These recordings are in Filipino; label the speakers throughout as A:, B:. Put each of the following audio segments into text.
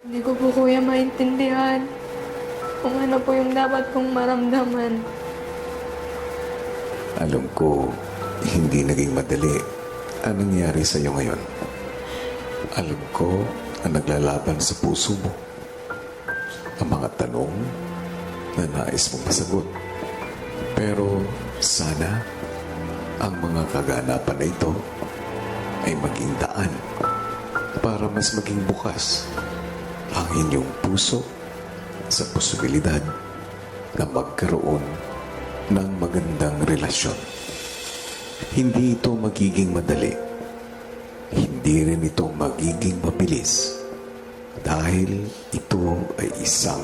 A: Hindi ko po kuya maintindihan kung ano po yung dapat kong maramdaman.
B: Alam ko, hindi naging madali ang nangyari sa iyo ngayon. Alam ko na naglalaban sa puso mo ang mga tanong na nais mong masagot. Pero sana ang mga kaganapan na ito ay maging daan para mas maging bukas ang inyong puso sa posibilidad na magkaroon ng magandang relasyon. Hindi ito magiging madali. Hindi rin ito magiging mabilis dahil ito ay isang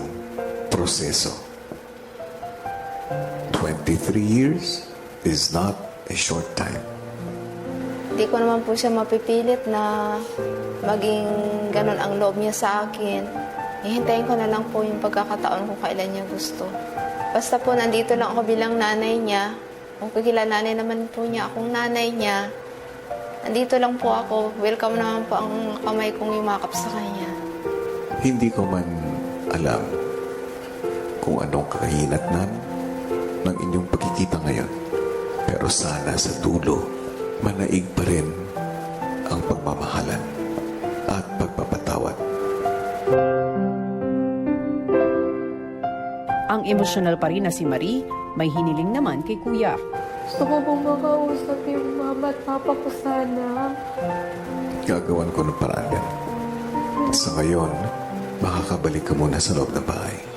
B: proseso. 23 years is not a short time.
C: Hindi ko naman po siya mapipilit na maging ganun ang loob niya sa akin. Hihintayin ko na lang po yung pagkakataon kung kailan niya gusto. Basta po nandito lang ako bilang nanay niya. Kung kikilananay naman po niya akong nanay niya, nandito lang po ako. Welcome naman po ang kamay kong yumakap sa kanya.
B: Hindi ko man alam kung anong kahinatnan ng inyong pagkikita ngayon. Pero sana sa dulo, manaig pa rin ang pagmamahalan at pagpapatawad.
D: Ang emosyonal pa rin na si Marie, may hiniling naman kay Kuya.
A: Gusto ko pong makausap yung mama at papa ko sana.
B: Gagawan ko ng paraan yan. Sa ngayon, makakabalik ka muna sa loob ng bahay.